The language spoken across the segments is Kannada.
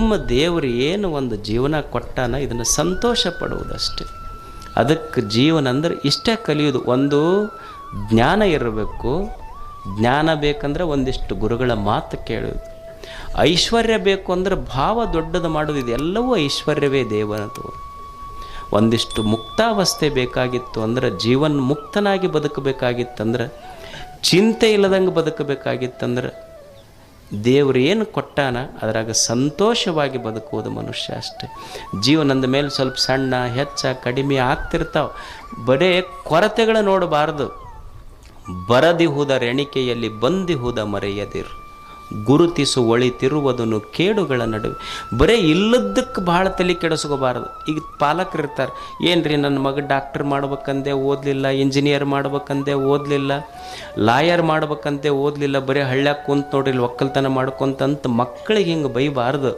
ನಮ್ಮ ದೇವರು ಏನು ಒಂದು ಜೀವನ ಕೊಟ್ಟಾನ ಇದನ್ನು ಸಂತೋಷ ಪಡುವುದಷ್ಟೆ. ಅದಕ್ಕೆ ಜೀವನ ಅಂದರೆ ಇಷ್ಟೇ ಕಲಿಯೋದು. ಒಂದು ಜ್ಞಾನ ಇರಬೇಕು, ಜ್ಞಾನ ಬೇಕಂದ್ರೆ ಒಂದಿಷ್ಟು ಗುರುಗಳ ಮಾತು ಕೇಳೋದು. ಐಶ್ವರ್ಯ ಬೇಕು ಅಂದರೆ ಭಾವ ದೊಡ್ಡದು ಮಾಡೋದು, ಇದೆಲ್ಲವೂ ಐಶ್ವರ್ಯವೇ ದೇವನದು. ಒಂದಿಷ್ಟು ಮುಕ್ತಾವಸ್ಥೆ ಬೇಕಾಗಿತ್ತು ಅಂದರೆ, ಜೀವನ ಮುಕ್ತನಾಗಿ ಬದುಕಬೇಕಾಗಿತ್ತಂದ್ರೆ, ಚಿಂತೆ ಇಲ್ಲದಂಗೆ ಬದುಕಬೇಕಾಗಿತ್ತಂದ್ರೆ, ದೇವರು ಏನು ಕೊಟ್ಟಾನ ಅದರಾಗ ಸಂತೋಷವಾಗಿ ಬದುಕುವುದು ಮನುಷ್ಯ ಅಷ್ಟೆ. ಜೀವನದ ಮೇಲೆ ಸ್ವಲ್ಪ ಸಣ್ಣ ಹೆಚ್ಚ ಕಡಿಮೆ ಆಗ್ತಿರ್ತಾವೆ, ಬರೇ ಕೊರತೆಗಳ ನೋಡಬಾರ್ದು. ಬರದಿಹುದ ರೆಣಿಕೆಯಲ್ಲಿ ಬಂದಿಹುದ ಮರೆಯದಿರು, ಗುರುತಿಸು ಒಳಿತಿರುವುದನ್ನು ಕೇಡುಗಳ ನಡುವೆ. ಬರೀ ಇಲ್ಲದಕ್ಕೆ ಭಾಳ ತಲೆ ಕೆಡಿಸ್ಕೋಬಾರ್ದು. ಈಗ ಪಾಲಕರು ಇರ್ತಾರೆ, ಏನು ರೀ ನನ್ನ ಮಗ ಡಾಕ್ಟರ್ ಮಾಡ್ಬೇಕಂದೆ ಓದಲಿಲ್ಲ, ಇಂಜಿನಿಯರ್ ಮಾಡ್ಬೇಕಂದೆ ಓದಲಿಲ್ಲ, ಲಾಯರ್ ಮಾಡ್ಬೇಕಂತೆ ಓದಲಿಲ್ಲ, ಬರೀ ಹಳ್ಳ್ಯಾಗ ಕುಂತು ನೋಡ್ರಿ ಒಕ್ಕಲ್ತನ ಮಾಡ್ಕೊಂತಂತ ಮಕ್ಕಳಿಗೆ ಹಿಂಗೆ ಬೈಬಾರ್ದು.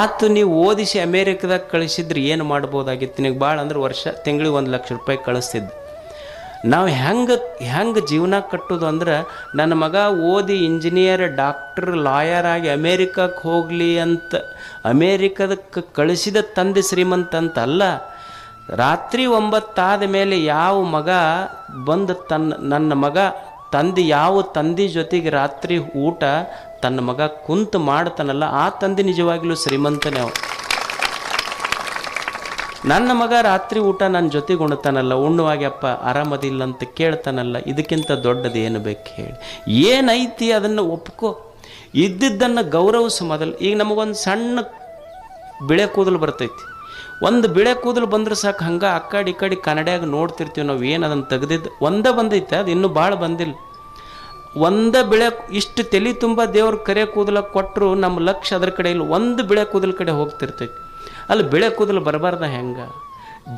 ಆತು ನೀವು ಓದಿಸಿ ಅಮೇರಿಕದಾಗ ಕಳಿಸಿದ್ರೆ ಏನು ಮಾಡ್ಬೋದಾಗಿತ್ತು? ನಿನಗೆ ಭಾಳ ಅಂದ್ರೆ ತಿಂಗಳಿಗೆ 1 ಲಕ್ಷ ರೂಪಾಯಿ ಕಳಿಸ್ತಿದ್ದು. ನಾವು ಹೆಂಗೆ ಜೀವನ ಕಟ್ಟೋದು ಅಂದ್ರೆ, ನನ್ನ ಮಗ ಓದಿ ಇಂಜಿನಿಯರ್ ಡಾಕ್ಟರ್ ಲಾಯರ್ ಆಗಿ ಅಮೇರಿಕಕ್ಕೆ ಹೋಗಲಿ ಅಂತ ಅಮೇರಿಕದಕ್ಕೆ ಕಳಿಸಿದ ತಂದೆ ಶ್ರೀಮಂತ ಅಂತ ಅಲ್ಲ. ರಾತ್ರಿ 9 ಆದ ಮೇಲೆ ಯಾವ ಮಗ ಬಂದು ನನ್ನ ಮಗ ಯಾವ ತಂದೆ ಜೊತೆಗೆ ರಾತ್ರಿ ಊಟ ತನ್ನ ಮಗ ಕುಂತು ಮಾಡ್ತಾನಲ್ಲ, ಆ ತಂದೆ ನಿಜವಾಗ್ಲೂ ಶ್ರೀಮಂತನೇ ಅವ. ನನ್ನ ಮಗ ರಾತ್ರಿ ಊಟ ನನ್ನ ಜೊತೆಗೆ ಉಣ್ತಾನಲ್ಲ, ಉಣ್ಣುವಾಗ್ಯಪ್ಪ ಆರಾಮದಿಲ್ಲ ಅಂತ ಕೇಳ್ತಾನಲ್ಲ, ಇದಕ್ಕಿಂತ ದೊಡ್ಡದು ಏನು ಬೇಕು ಹೇಳಿ? ಏನೈತಿ ಅದನ್ನು ಒಪ್ಕೋ, ಇದ್ದಿದ್ದನ್ನು ಗೌರವಿಸು ಮೊದಲು. ಈಗ ನಮಗೊಂದು ಸಣ್ಣ ಬಿಳೆ ಕೂದಲು ಬರ್ತೈತಿ, ಒಂದು ಬಿಳೆ ಕೂದಲು ಬಂದ್ರೆ ಸಾಕು, ಹಂಗೆ ಆ ಕಡೆ ಈ ಕಡೆ ಕನ್ನಡಿಯಾಗ ನೋಡ್ತಿರ್ತೀವಿ ನಾವು. ಏನು ಅದನ್ನು ತೆಗೆದಿದ್ದು ಒಂದೇ ಬಂದೈತೆ, ಅದು ಇನ್ನೂ ಭಾಳ ಬಂದಿಲ್ಲ. ಒಂದೇ ಬಿಳೆ ಇಷ್ಟು ತಲೆ ತುಂಬ ದೇವ್ರ ಕರೆ ಕೂದಲ ಕೊಟ್ಟರು ನಮ್ಮ ಲಕ್ಷ್ಯ ಅದ್ರ ಕಡೆ ಇಲ್ಲ, ಒಂದು ಬಿಳೆ ಕೂದಲ ಕಡೆ ಹೋಗ್ತಿರ್ತೈತಿ. ಅಲ್ಲಿ ಬಿಳೆ ಕೂದಲು ಬರಬಾರ್ದ ಹೆಂಗೆ?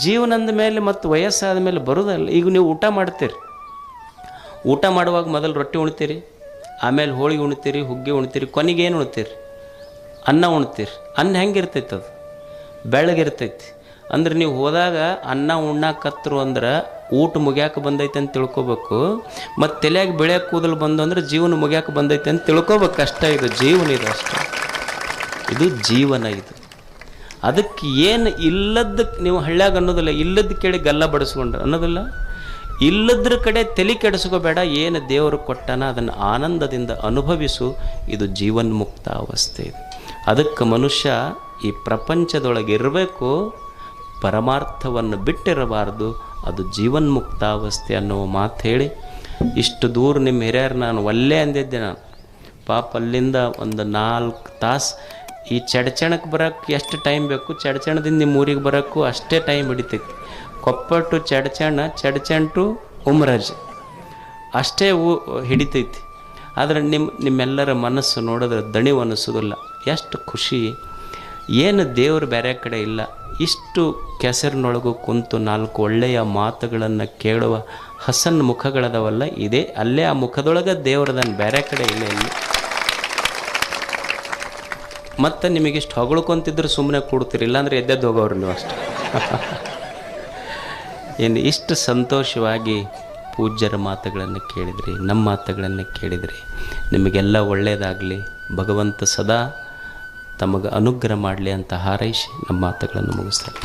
ಜೀವನದ ಮೇಲೆ ಮತ್ತು ವಯಸ್ಸಾದ ಮೇಲೆ ಬರೋದಲ್ಲ. ಈಗ ನೀವು ಊಟ ಮಾಡ್ತೀರಿ, ಊಟ ಮಾಡುವಾಗ ಮೊದಲು ರೊಟ್ಟಿ ಉಣ್ತೀರಿ, ಆಮೇಲೆ ಹೋಳಿಗೆ ಉಣ್ತೀರಿ, ಹುಗ್ಗಿ ಉಣ್ತೀರಿ, ಕೊನೆಗೆ ಏನು ಉಣ್ತೀರಿ? ಅನ್ನ ಉಣ್ತೀರಿ. ಅನ್ನ ಹೆಂಗಿರ್ತೈತೆ? ಅದು ಬೆಳ್ಳಗಿರ್ತೈತಿ. ಅಂದ್ರೆ ನೀವು ಹೋದಾಗ ಅನ್ನ ಉಣ್ಣಾಕತ್ರು ಅಂದ್ರೆ ಊಟ ಮುಗ್ಯಾಕೆ ಬಂದೈತೆ ಅಂತ ತಿಳ್ಕೊಬೇಕು. ಮತ್ತು ತಲೆಯಾಗ ಬಿಳೆ ಕೂದಲು ಬಂದು ಅಂದ್ರೆ ಜೀವನ ಮುಗ್ಯಾಕೆ ಬಂದೈತೆ ಅಂತ ತಿಳ್ಕೊಬೇಕು ಅಷ್ಟೇ. ಇದು ಜೀವನ, ಇದು ಅಷ್ಟೇ, ಇದು ಜೀವನ. ಇದು ಅದಕ್ಕೆ ಏನು ಇಲ್ಲದಕ್ಕೆ ನೀವು ಹಳ್ಳ್ಯಾಗ ಅನ್ನೋದಿಲ್ಲ, ಇಲ್ಲದ ಕೇಳಿ ಗಲ್ಲ ಬಡಿಸ್ಕೊಂಡ್ರೆ ಅನ್ನೋದಿಲ್ಲ. ಇಲ್ಲದ್ರ ಕಡೆ ತಲೆ ಕೆಡಿಸ್ಕೋಬೇಡ. ಏನು ದೇವರು ಕೊಟ್ಟಾನ ಅದನ್ನು ಆನಂದದಿಂದ ಅನುಭವಿಸು. ಇದು ಜೀವನ್ಮುಕ್ತ ಅವಸ್ಥೆ. ಇದು ಅದಕ್ಕೆ ಮನುಷ್ಯ ಈ ಪ್ರಪಂಚದೊಳಗೆ ಇರಬೇಕು, ಪರಮಾರ್ಥವನ್ನು ಬಿಟ್ಟಿರಬಾರ್ದು. ಅದು ಜೀವನ್ಮುಕ್ತ ಅವಸ್ಥೆ ಅನ್ನೋ ಮಾತು ಹೇಳಿ ಇಷ್ಟು ದೂರ ನಿಮ್ಮ ಹಿರಿಯರು ನಾನು ಒಲ್ಲೆ ಅಂದಿದ್ದೆ. ನಾನು ಪಾಪ ಅಲ್ಲಿಂದ ಒಂದು 4 ತಾಸು ಈ ಚಡ್ಚಣಕ್ಕೆ ಬರೋಕ್ಕೆ ಎಷ್ಟು ಟೈಮ್ ಬೇಕು, ಚಡ್ಚಣದಿಂದ ನಿಮ್ಮ ಊರಿಗೆ ಬರೋಕ್ಕೂ ಅಷ್ಟೇ ಟೈಮ್ ಹಿಡಿತೈತಿ. ಕೊಪ್ಪ ಟು ಚಡ್ಚಣ ಟು ಉಮ್ರಾಜ್ ಅಷ್ಟೇ ಹಿಡಿತೈತಿ. ಆದರೆ ನಿಮ್ಮೆಲ್ಲರ ಮನಸ್ಸು ನೋಡಿದ್ರೆ ದಣಿವು ಅನ್ನಿಸೋದಿಲ್ಲ. ಎಷ್ಟು ಖುಷಿ! ಏನು ದೇವರು ಬೇರೆ ಕಡೆ ಇಲ್ಲ. ಇಷ್ಟು ಕೆಸರಿನೊಳಗೂ ಕುಂತು 4 ಒಳ್ಳೆಯ ಮಾತುಗಳನ್ನು ಕೇಳುವ ಹಸನ್ ಮುಖಗಳದವಲ್ಲ, ಇದೇ ಅಲ್ಲೇ ಆ ಮುಖದೊಳಗೆ ದೇವರದನ್ನು ಬೇರೆ ಕಡೆ ಇಲ್ಲ ಇಲ್ಲಿ. ಮತ್ತು ನಿಮಗಿಷ್ಟು ಹೊಗಳ್ಕೊಂತಿದ್ರು ಸುಮ್ಮನೆ ಕೊಡ್ತೀರಿ, ಇಲ್ಲಾಂದರೆ ಎದ್ದೆದ್ದು ಹೋಗೋರು ನೀವು ಅಷ್ಟೇ. ಏನು ಇಷ್ಟು ಸಂತೋಷವಾಗಿ ಪೂಜ್ಯರ ಮಾತುಗಳನ್ನು ಕೇಳಿದ್ರಿ, ನಮ್ಮ ಮಾತುಗಳನ್ನು ಕೇಳಿದ್ರಿ. ನಿಮಗೆಲ್ಲ ಒಳ್ಳೆಯದಾಗಲಿ, ಭಗವಂತ ಸದಾ ತಮಗೆ ಅನುಗ್ರಹ ಮಾಡಲಿ ಅಂತ ಹಾರೈಸಿ ನಮ್ಮ ಮಾತುಗಳನ್ನು ಮುಗಿಸ್ತಾರೆ.